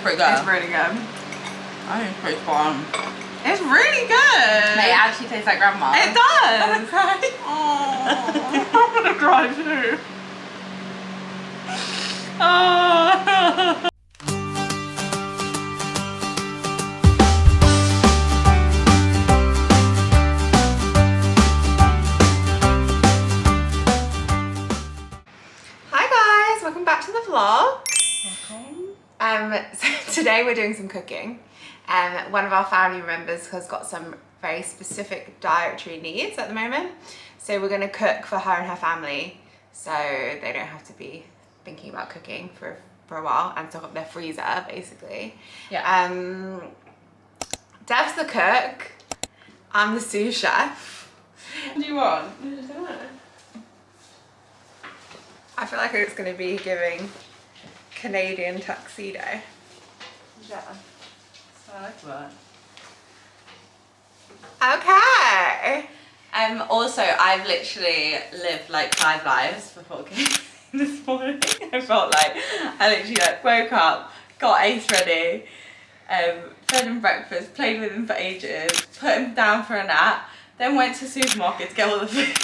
Pretty good. It's really good. I think it's pretty fun. It's really good. It actually tastes like grandma. It does. I'm gonna cry. Oh, I'm gonna cry too. Oh. Hi guys, welcome back to the vlog. So today we're doing some cooking. One of our family members has got some very specific dietary needs at the moment. So we're going to cook for her and her family so they don't have to be thinking about cooking for a while and stock up their freezer basically. Yeah. Dev's the cook, I'm the sous chef. What do you want? I don't know. I feel like it's going to be giving Canadian tuxedo. Yeah. So I like that. Okay. Also, I've literally lived like 5 lives before getting this morning. I felt like I literally like woke up, got Ace ready, fed him breakfast, played with him for ages, put him down for a nap, then went to the supermarket to get all the food,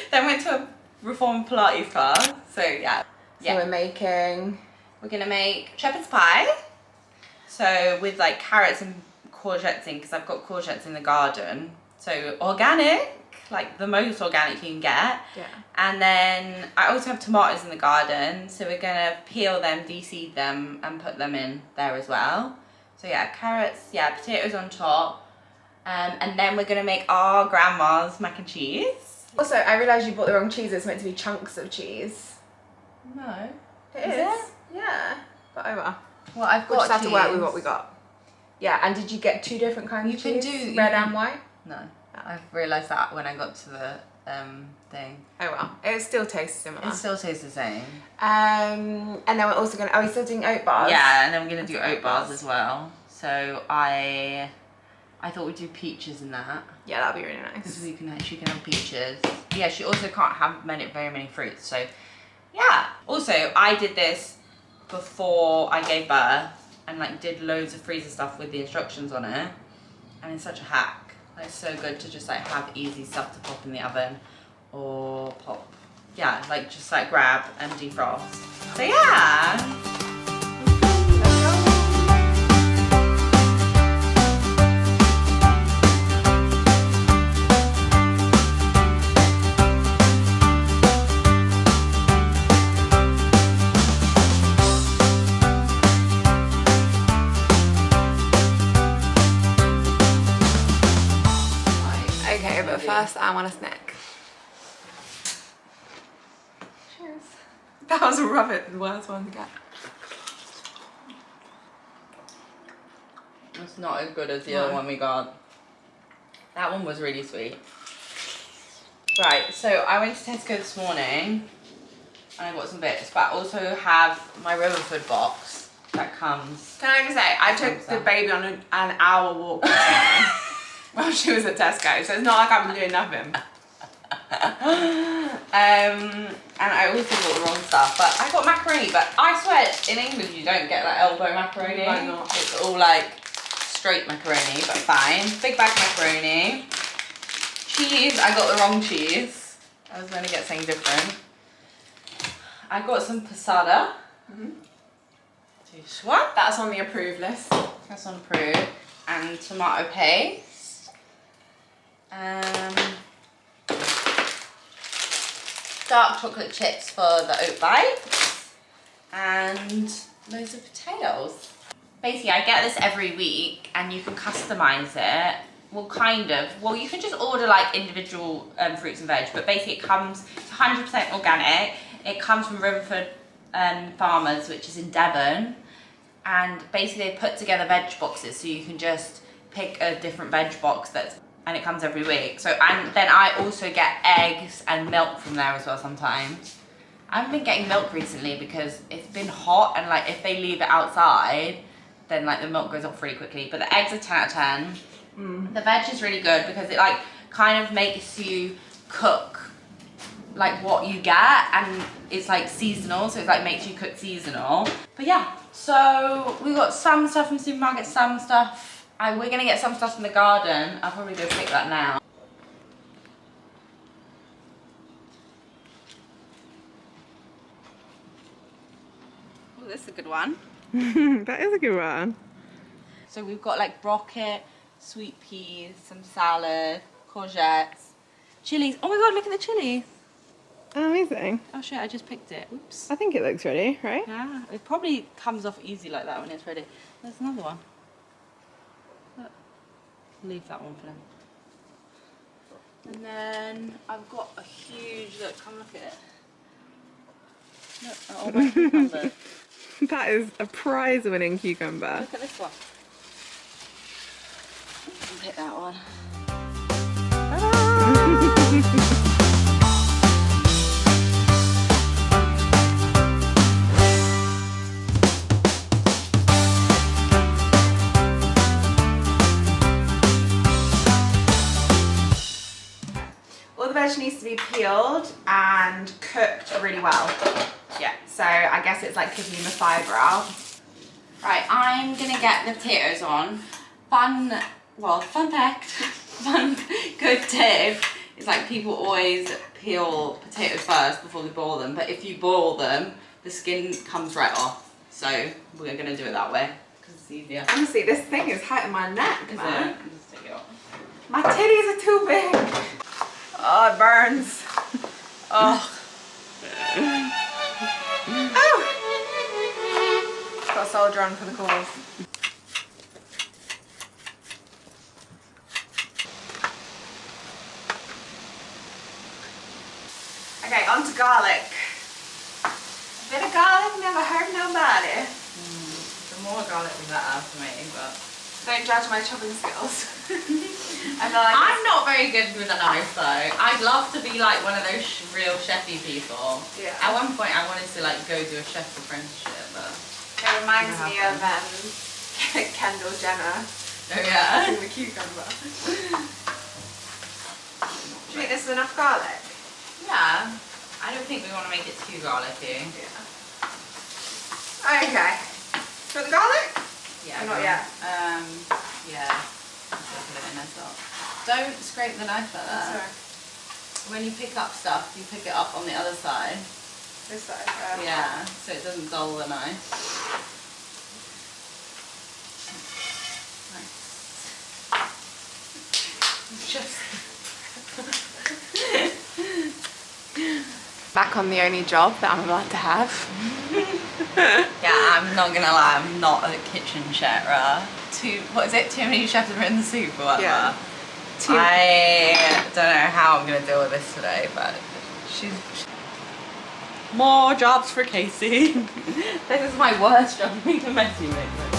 then went to a reformed Pilates class. So yeah. So we're gonna make shepherd's pie. So with like carrots and courgettes in, because I've got courgettes in the garden. So organic, like the most organic you can get. Yeah. And then I also have tomatoes in the garden. So we're gonna peel them, de-seed them and put them in there as well. So yeah, carrots, yeah, potatoes on top. And then we're gonna make our grandma's mac and cheese. Also, I realised you bought the wrong cheese. It's meant to be chunks of cheese. No. It is. Is it? Yeah. But oh well. Well, I've got We'll just have to work with cheese. what we got. Yeah, and did you get 2 different kinds You of can cheese? do- Red you and can- white? No. I've realised that when I got to the thing. Oh well. It still tastes similar. It still tastes the same. And then we're also going to... Are we still doing oat bars? Yeah, and then we're going to do That's oat bars as well. So I thought we'd do peaches in that. Yeah, that'd be really Because nice. she can have peaches. Yeah, she also can't have very many fruits. So yeah. Also, I did this before I gave birth and like did loads of freezer stuff with the instructions on it. And it's such a hack. Like, it's so good to just like have easy stuff to pop in the oven or pop, yeah, like just like grab and defrost. So yeah. Okay, but first I want a snack. Cheers. That was rubbish. The worst one to get. It's not as good as the No. other one we got. That one was really sweet. Right, so I went to Tesco this morning and I got some bits, but I also have my Riverford box that comes. Can I just say, I took the baby on an hour walk this morning while she was at Tesco, so it's not like I've been doing nothing. And I also got the wrong stuff, but I got macaroni, but I swear in England you don't get like elbow macaroni. Why not? It's all like straight macaroni, but fine. Big bag macaroni. Cheese, I got the wrong cheese. I was going to get something different. I got some passata. That's on the approved list. That's on approved. And tomato paste. Dark chocolate chips for the oat bites. And loads of potatoes. Basically, I get this every week and you can customize it. Well, kind of. Well, you can just order like individual fruits and veg, but basically it comes, it's 100% organic. It comes from Riverford Farmers, which is in Devon. And basically they put together veg boxes so you can just pick a different veg box and it comes every week. So, and then I also get eggs and milk from there as well sometimes. I haven't been getting milk recently because it's been hot and like if they leave it outside, then like the milk goes off really quickly. But the eggs are 10 out of 10. The veg is really good because it like kind of makes you cook like what you get, and it's like seasonal, so it like makes you cook seasonal. But yeah, so we got some stuff from the supermarket, some stuff. We're gonna get some stuff from the garden. I'll probably go pick that now. Oh, this is a good one. That is a good one. So we've got like broccoli, sweet peas, some salad, courgettes, chilies. Oh my god, look at the chilies. Oh, amazing. Oh shit, I just picked it. Oops. I think it looks ready, right? Yeah, it probably comes off easy like that when it's ready. There's another one. Look. Leave that one for them. And then I've got a huge, look, come look at it. Look, oh my cucumbers. That is a prize-winning cucumber. Look at this one. You can pick that one. All the veg needs to be peeled and cooked really well. Yeah, so I guess it's like cooking the fibre out. Right, I'm gonna get the potatoes on. Fun fact, good tip is like people always peel potatoes first before they boil them, but if you boil them, the skin comes right off. So we're gonna do it that way because it's easier. Honestly, this thing is hurting my neck, Is man. it? Just take it off. My titties are too big. Oh, it burns. Oh. Oh! Got a soldier on for the cause. Okay, on to garlic. A bit of garlic never hurt nobody. The more garlic the better for me, but Don't judge my chopping skills. I feel like I'm not very good with a knife though. I'd love to be like one of those real chefy people. Yeah. At one point I wanted to like go do a chef apprenticeship, but it reminds me of Kendall Jenner. oh yeah. The cucumber. Do you think this is enough garlic? Yeah. I don't think we want to make it too garlicky. Yeah. Okay. For the garlic? Yeah. Or not yet? Yeah. I'll put it in as well. Don't scrape the knife like that. Sorry. When you pick up stuff, you pick it up on the other side. This side. Yeah, so it doesn't dull the knife. Nice. Just Back on the only job that I'm allowed to have. yeah, I'm not gonna lie, I'm not a kitchen chef. What is it? Too many chefs are in the soup or whatever. Yeah. I don't know how I'm gonna deal with this today, but she's more jobs for Casey. This is my worst job, being a messy maker.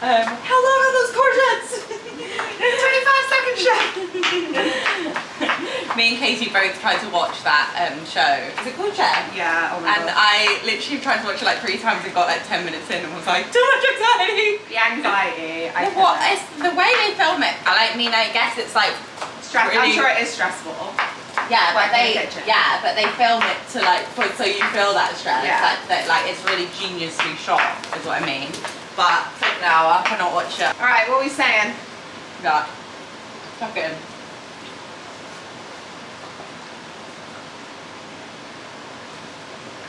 How long are those courgettes? 25-second chef. Me and Katie both tried to watch that show. Is it called Chef? Yeah, oh my And god. I literally tried to watch it like 3 times and got like 10 minutes in and was like, too much anxiety. The anxiety. It's the way they film it. I guess it's like I'm really- sure it is stressful. Yeah, but Working in they the kitchen. film it to like so you feel that stress. Yeah. Like it's really geniusly shot is what I mean. But now I cannot watch it. Alright, what are we saying? Yeah. Fucking.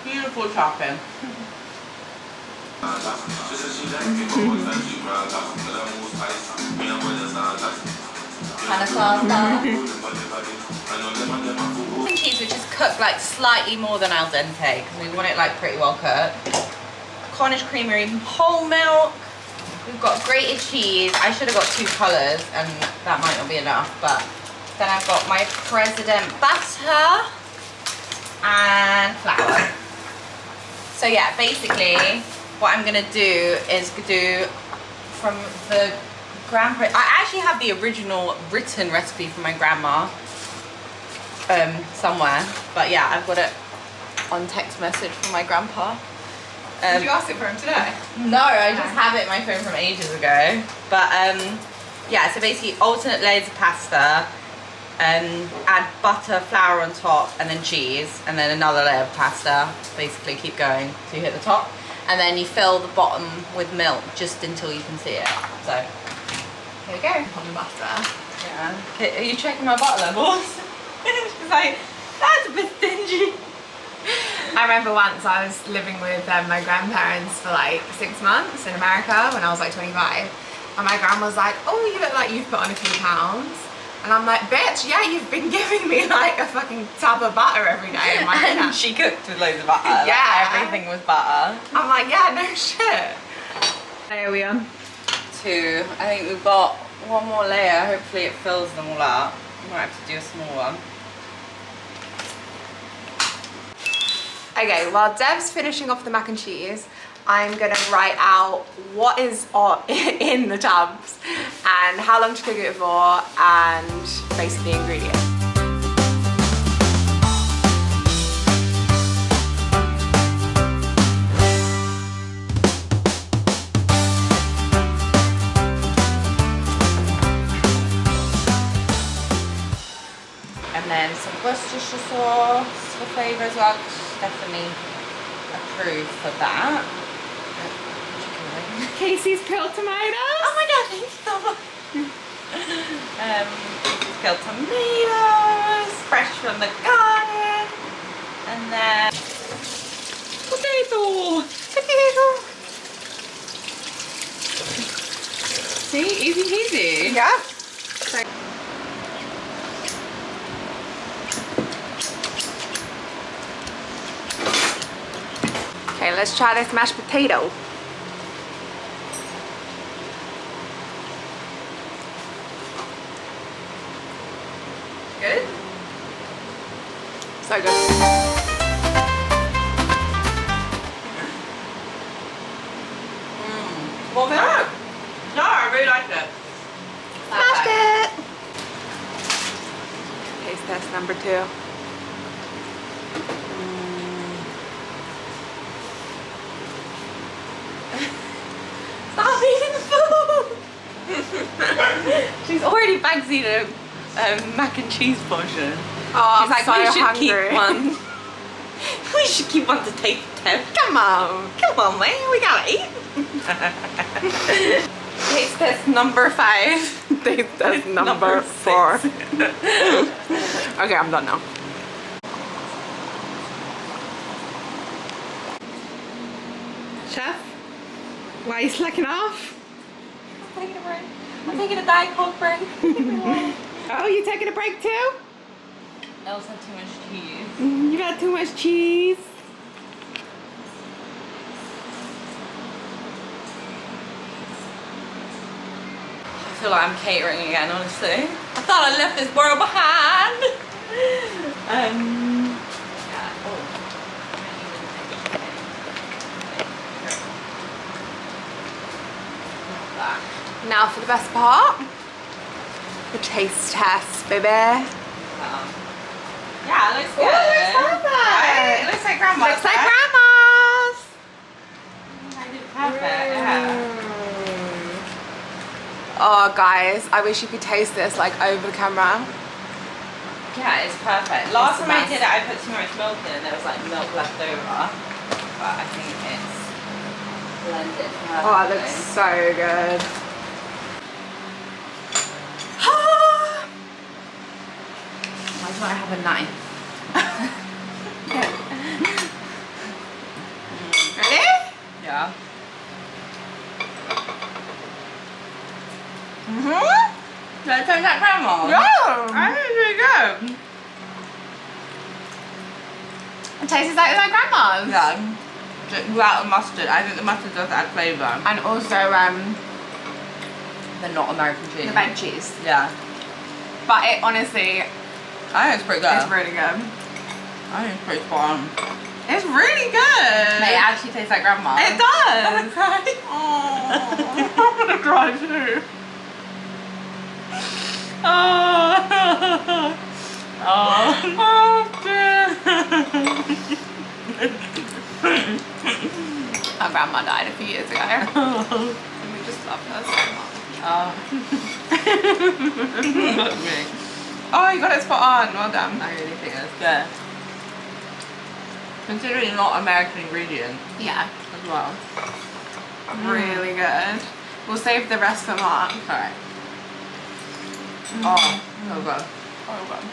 Beautiful chopping. Cheese, which is cooked like slightly more than al dente because we want it like pretty well cooked. Cornish creamery whole milk. We've got grated cheese. I should have got 2 colours and that might not be enough, but then I've got my President butter and flour. So yeah, basically what I'm gonna do is do from the grandpa. I actually have the original written recipe from my grandma somewhere, but yeah, I've got it on text message from my grandpa. Did you ask it for him today? No, I just have it in my phone from ages ago. But yeah, so basically alternate layers of pasta, add butter, flour on top, and then cheese, and then another layer of pasta. Basically keep going till you hit the top, and then you fill the bottom with milk just until you can see it. So here we go. On butter. Yeah. Okay, are you checking my butter levels? She's like, that's a bit stingy. I remember once I was living with my grandparents for like 6 months in America when I was like 25, and my grandma was like, oh, you look like you've put on a few pounds. And I'm like, bitch, yeah, you've been giving me like a fucking tub of butter every day in my dinner. And she cooked with loads of butter. Yeah. Like, everything was butter. I'm like, yeah, no shit. There are we on? 2. I think we've got one more layer. Hopefully it fills them all up. We might have to do a small one. Okay, while Dev's finishing off the mac and cheese, I'm gonna write out what is in the tubs and how long to cook it for and basically the ingredients. And then some Worcestershire sauce for flavour as well. Definitely approved for that. Casey's peeled tomatoes. Oh my god, thank you so much. Casey's peeled tomatoes, fresh from the garden. And then potato. See, easy peasy. Yeah. Okay, let's try this mashed potato. Good? So good. Well, good. No, I really liked it. Smashed it. Taste test number 2. Stop eating food! She's already backseated a mac and cheese portion. Oh, She's like, I'm we so should hungry. keep one. We should keep one to taste test. Come on. Come on, man, we gotta eat. Taste test number 5. Taste test number 4. Okay, I'm done now. Chef, why are you slacking off? I'm taking a break. I'm taking a Diet Coke break. Oh, you taking a break too? Elsa had too much cheese. You got too much cheese. I feel like I'm catering again, honestly. I thought I left this world behind. Yeah. Oh. Now for the best part, the taste test, baby. Yeah, it looks good. Ooh, it looks perfect. Right? It looks like grandma's. Looks like right? grandma's. I did perfect. Yeah. Oh, guys, I wish you could taste this like over the camera. Yeah, it's perfect. Last time I did it, I put too much milk in and there was like milk left over. But I think it's blended perfectly. Oh, it looks so good. Why do I have a knife? Ready? Yeah. Mm-hmm. Did I turn that grandma? Yeah. I think it's really good. It tastes like grandma's. Yeah. Without the mustard. I think the mustard does add flavour. And also They're not American cheese. the veg cheese. Yeah. But it honestly, I think it's pretty good. it's really good. I think it's pretty spot on. It's really good. It actually tastes like grandma. It does. I'm gonna cry. Oh, I'm gonna cry too. Oh. Oh dear. Our grandma died a few years ago. And we just love her so much. Oh. Not me. Oh, you got it spot on. Well done. I really think that's good. Considering not American ingredient Yeah. as well. Really good. We'll save the rest for Mark. Alright. Oh, so good. Oh, God.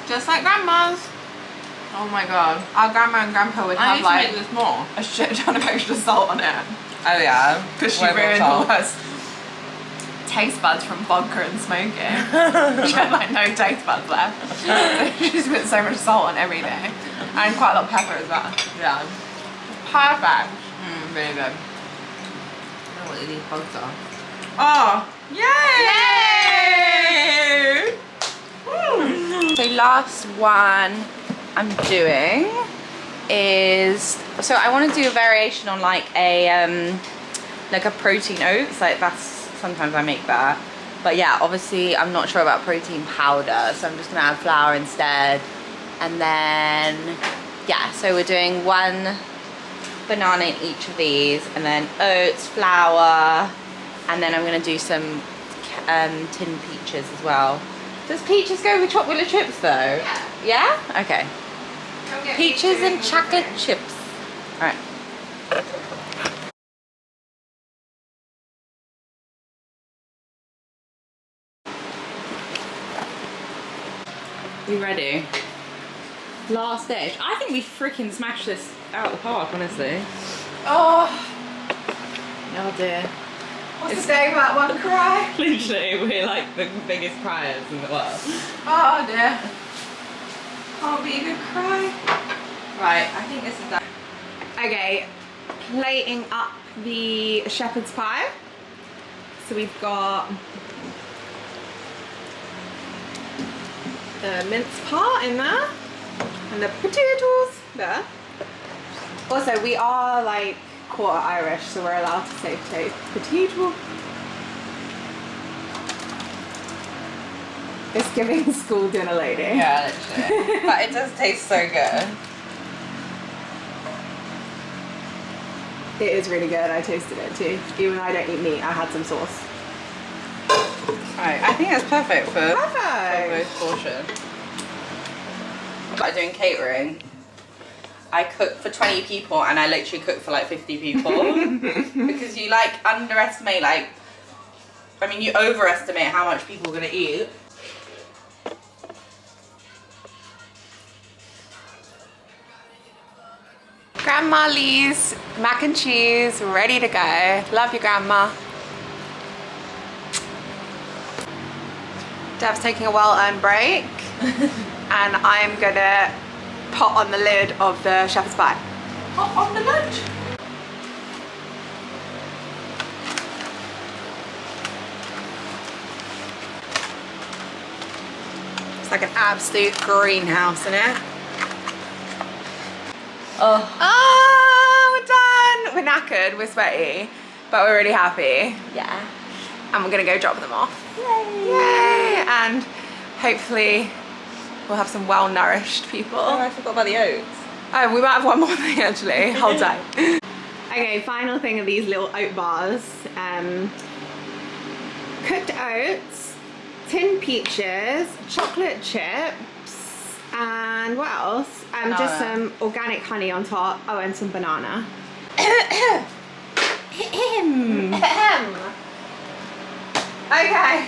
Just like grandma's. Oh my god. Our grandma and grandpa would I have need to like make this more. a shit ton of extra salt on it. Oh yeah. Because she Way more ruined salt. all her taste buds from vodka and smoking. She had like no taste buds left. She's put so much salt on everything. And quite a lot of pepper as well. Yeah. Perfect. Really good. I don't know what these bugs are. Oh, yay! So last one I'm doing is, so I want to do a variation on like a protein oats, like that's, sometimes I make that. But yeah, obviously I'm not sure about protein powder, so I'm just gonna add flour instead. And then, yeah, so we're doing 1 banana in each of these, and then oats, flour, and then I'm gonna do some tin peaches as well. Does peaches go with chocolate chips though? Yeah. Yeah? Okay. Peaches and chocolate chips. Alright. You ready? Last dish. I think we freaking smashed this out of the park, honestly. Oh. Oh dear. What's the day about one cry? Literally, we're like the biggest criers in the world. Oh dear. Can't be a good cry. Right, I think this is done. Okay, plating up the shepherd's pie. So we've got the minced part in there and the potatoes there. Also, we are like quarter Irish, so we're allowed to say potato. It's giving school dinner lady. Yeah, literally. But it does taste so good. It is really good. I tasted it too. Even though I don't eat meat, I had some sauce. Right, I think that's perfect for Perfect. both portions. By doing catering, I cook for 20 people and I literally cook for like 50 people. Because you like underestimate, like, I mean, you overestimate how much people are gonna eat. Grandma Lee's mac and cheese ready to go. Love you, Grandma. Dev's taking a well-earned break and I'm gonna pot on the lid of the shepherd's pie. Pot on the lid? It's like an absolute greenhouse in it. Oh. We're done. We're knackered, we're sweaty, but we're really happy. Yeah. And we're gonna go drop them off. Yay. Yay! And hopefully we'll have some well-nourished people. Oh, I forgot about the oats. Oh, we might have one more thing actually. Hold tight. Okay, final thing of these little oat bars. Cooked oats, tin peaches, chocolate chips, and what else? Just some organic honey on top. Oh, and some banana. Okay.